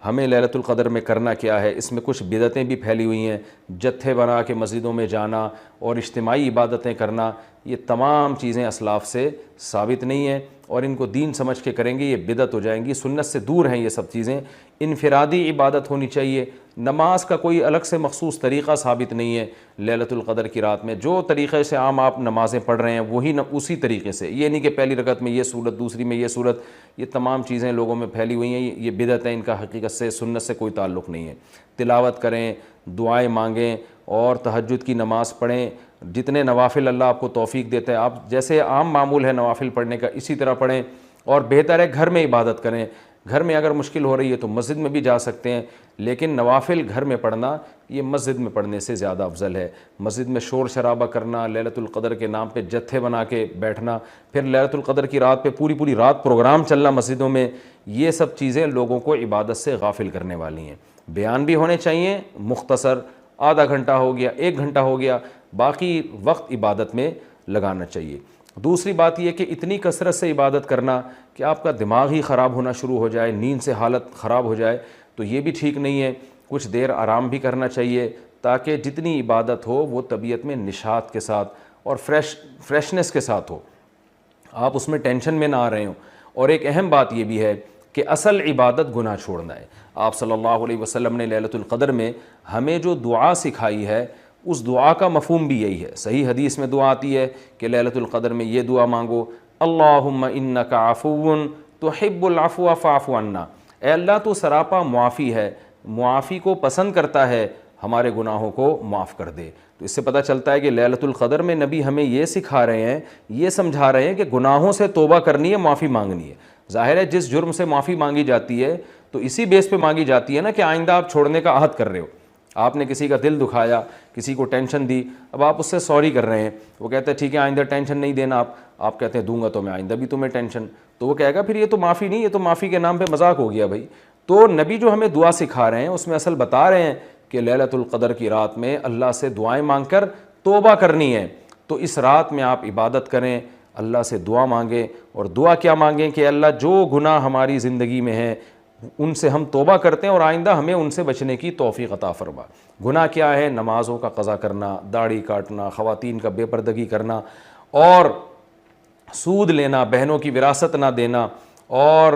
ہمیں لیلۃ القدر میں کرنا کیا ہے. اس میں کچھ بدعتیں بھی پھیلی ہوئی ہیں, جتھے بنا کے مسجدوں میں جانا اور اجتماعی عبادتیں کرنا, یہ تمام چیزیں اسلاف سے ثابت نہیں ہیں, اور ان کو دین سمجھ کے کریں گے یہ بدعت ہو جائیں گی, سنت سے دور ہیں یہ سب چیزیں. انفرادی عبادت ہونی چاہیے, نماز کا کوئی الگ سے مخصوص طریقہ ثابت نہیں ہے لیلۃ القدر کی رات میں. جو طریقے سے عام آپ نمازیں پڑھ رہے ہیں وہی اسی طریقے سے, یہ نہیں کہ پہلی رکعت میں یہ صورت دوسری میں یہ صورت, یہ تمام چیزیں لوگوں میں پھیلی ہوئی ہیں, یہ بدعت ہے, ان کا حقیقت سے سنت سے کوئی تعلق نہیں ہے. تلاوت کریں, دعائیں مانگیں اور تہجد کی نماز پڑھیں, جتنے نوافل اللہ آپ کو توفیق دیتا ہے, آپ جیسے عام معمول ہے نوافل پڑھنے کا اسی طرح پڑھیں, اور بہتر ہے گھر میں عبادت کریں. گھر میں اگر مشکل ہو رہی ہے تو مسجد میں بھی جا سکتے ہیں, لیکن نوافل گھر میں پڑھنا یہ مسجد میں پڑھنے سے زیادہ افضل ہے. مسجد میں شور شرابہ کرنا, لیلۃ القدر کے نام پہ جتھے بنا کے بیٹھنا, پھر لیلۃ القدر کی رات پہ پوری رات پروگرام چلنا مسجدوں میں, یہ سب چیزیں لوگوں کو عبادت سے غافل کرنے والی ہیں. بیان بھی ہونے چاہیے مختصر, آدھا گھنٹہ ہو گیا, 1 گھنٹہ ہو گیا, باقی وقت عبادت میں لگانا چاہیے. دوسری بات یہ کہ اتنی کثرت سے عبادت کرنا کہ آپ کا دماغ ہی خراب ہونا شروع ہو جائے, نیند سے حالت خراب ہو جائے, تو یہ بھی ٹھیک نہیں ہے. کچھ دیر آرام بھی کرنا چاہیے تاکہ جتنی عبادت ہو وہ طبیعت میں نشاط کے ساتھ اور فریشنس کے ساتھ ہو, آپ اس میں ٹینشن میں نہ آ رہے ہوں. اور ایک اہم بات یہ بھی ہے کہ اصل عبادت گناہ چھوڑنا ہے. آپ صلی اللہ علیہ وسلم نے لیلۃ القدر میں ہمیں جو دعا سکھائی ہے اس دعا کا مفہوم بھی یہی ہے. صحیح حدیث میں دعا آتی ہے کہ لیلۃ القدر میں یہ دعا مانگو, اللہم انک عفو تحب العفو فاعف عنا, اے اللہ تو سراپا معافی ہے, معافی کو پسند کرتا ہے, ہمارے گناہوں کو معاف کر دے. تو اس سے پتہ چلتا ہے کہ لیلۃ القدر میں نبی ہمیں یہ سکھا رہے ہیں, یہ سمجھا رہے ہیں کہ گناہوں سے توبہ کرنی ہے, معافی مانگنی ہے. ظاہر ہے جس جرم سے معافی مانگی جاتی ہے تو اسی بیس پہ مانگی جاتی ہے نا کہ آئندہ آپ چھوڑنے کا عہد کر رہے ہو. آپ نے کسی کا دل دکھایا, کسی کو ٹینشن دی, اب آپ اس سے سوری کر رہے ہیں, وہ کہتا ہے ٹھیک ہے آئندہ ٹینشن نہیں دینا. آپ کہتے ہیں دوں گا تو میں آئندہ بھی تمہیں ٹینشن, تو وہ کہے گا پھر یہ تو معافی نہیں, یہ تو معافی کے نام پہ مذاق ہو گیا بھائی. تو نبی جو ہمیں دعا سکھا رہے ہیں اس میں اصل بتا رہے ہیں کہ لیلۃ القدر کی رات میں اللہ سے دعائیں مانگ کر توبہ کرنی ہے. تو اس رات میں آپ عبادت کریں, اللہ سے دعا مانگیں, اور دعا کیا مانگیں کہ اللہ جو گناہ ہماری زندگی میں ہیں ان سے ہم توبہ کرتے ہیں اور آئندہ ہمیں ان سے بچنے کی توفیق عطا فرما. گناہ کیا ہے؟ نمازوں کا قضا کرنا, داڑھی کاٹنا, خواتین کا بے پردگی کرنا, اور سود لینا, بہنوں کی وراثت نہ دینا, اور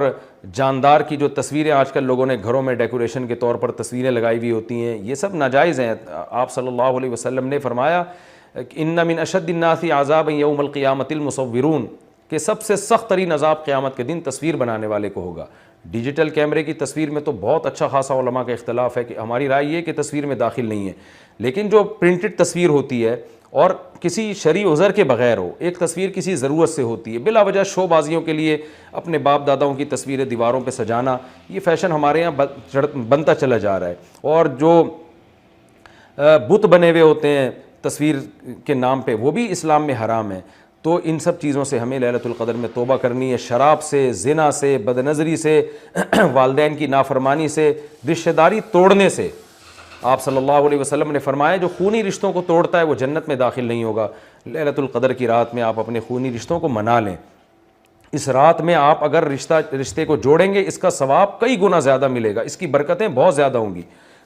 جاندار کی جو تصویریں آج کل لوگوں نے گھروں میں ڈیکوریشن کے طور پر تصویریں لگائی ہوئی ہوتی ہیں, یہ سب ناجائز ہیں. آپ صلی اللہ علیہ وسلم نے فرمایا ان من اشد الناس عذابا یوم القیامۃ المصورون, کہ سب سے سخت ترین عذاب قیامت کے دن تصویر بنانے والے کو ہوگا. ڈیجیٹل کیمرے کی تصویر میں تو بہت اچھا خاصا علماء کا اختلاف ہے کہ ہماری رائے یہ کہ تصویر میں داخل نہیں ہے, لیکن جو پرنٹڈ تصویر ہوتی ہے اور کسی شرعی عذر کے بغیر ہو, ایک تصویر کسی ضرورت سے ہوتی ہے, بلا وجہ شو بازیوں کے لیے اپنے باپ داداؤں کی تصویریں دیواروں پہ سجانا, یہ فیشن ہمارے یہاں بنتا چلا جا رہا ہے. اور جو بت بنے ہوئے ہوتے ہیں تصویر کے نام پہ وہ بھی اسلام میں حرام ہے. تو ان سب چیزوں سے ہمیں لیلۃ القدر میں توبہ کرنی ہے, شراب سے, زنا سے, بد نظری سے, والدین کی نافرمانی سے, رشتہ داری توڑنے سے. آپ صلی اللہ علیہ وسلم نے فرمایا جو خونی رشتوں کو توڑتا ہے وہ جنت میں داخل نہیں ہوگا. لیلۃ القدر کی رات میں آپ اپنے خونی رشتوں کو منا لیں. اس رات میں آپ اگر رشتے کو جوڑیں گے اس کا ثواب کئی گنا زیادہ ملے گا, اس کی برکتیں بہت زیادہ ہوں گی.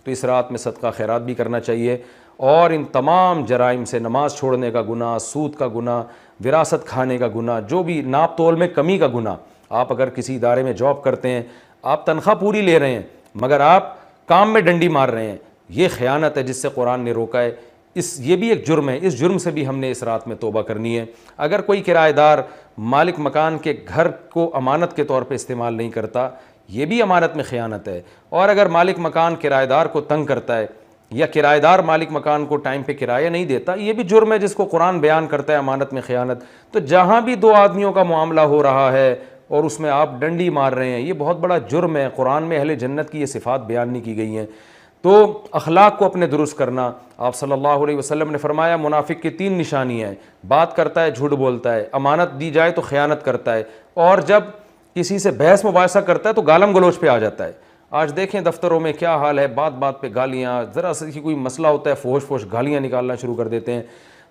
تو اس رات میں صدقہ خیرات بھی کرنا چاہیے. اور ان تمام جرائم سے, نماز چھوڑنے کا گناہ, سود کا گناہ, وراثت کھانے کا گناہ, جو بھی ناپ تول میں کمی کا گناہ, آپ اگر کسی ادارے میں جاب کرتے ہیں, آپ تنخواہ پوری لے رہے ہیں مگر آپ کام میں ڈنڈی مار رہے ہیں, یہ خیانت ہے جس سے قرآن نے روکا ہے. یہ بھی ایک جرم ہے, اس جرم سے بھی ہم نے اس رات میں توبہ کرنی ہے. اگر کوئی کرایہ دار مالک مکان کے گھر کو امانت کے طور پہ استعمال نہیں کرتا, یہ بھی امانت میں خیانت ہے. اور اگر مالک مکان کرایہ دار کو تنگ کرتا ہے یا کرایہ دار مالک مکان کو ٹائم پہ کرایہ نہیں دیتا, یہ بھی جرم ہے جس کو قرآن بیان کرتا ہے امانت میں خیانت. تو جہاں بھی 2 آدمیوں کا معاملہ ہو رہا ہے اور اس میں آپ ڈنڈی مار رہے ہیں, یہ بہت بڑا جرم ہے. قرآن میں اہل جنت کی یہ صفات بیان نہیں کی گئی ہیں. تو اخلاق کو اپنے درست کرنا. آپ صلی اللہ علیہ وسلم نے فرمایا منافق کی 3 نشانیاں ہیں, بات کرتا ہے جھوٹ بولتا ہے, امانت دی جائے تو خیانت کرتا ہے, اور جب کسی سے بحث مباحثہ کرتا ہے تو گالم گلوچ پہ آ جاتا ہے. آج دیکھیں دفتروں میں کیا حال ہے, بات بات پہ گالیاں, ذرا سی کوئی مسئلہ ہوتا ہے فوش فوش گالیاں نکالنا شروع کر دیتے ہیں.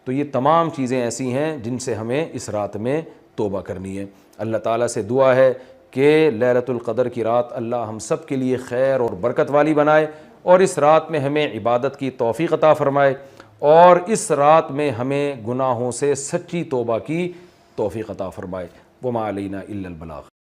تو یہ تمام چیزیں ایسی ہیں جن سے ہمیں اس رات میں توبہ کرنی ہے. اللہ تعالیٰ سے دعا ہے کہ لیلۃ القدر کی رات اللہ ہم سب کے لیے خیر اور برکت والی بنائے، اور اس رات میں ہمیں عبادت کی توفیق عطا فرمائے، اور اس رات میں ہمیں گناہوں سے سچی توبہ کی توفیق عطا فرمائے۔ وما علینا الا البلاغ۔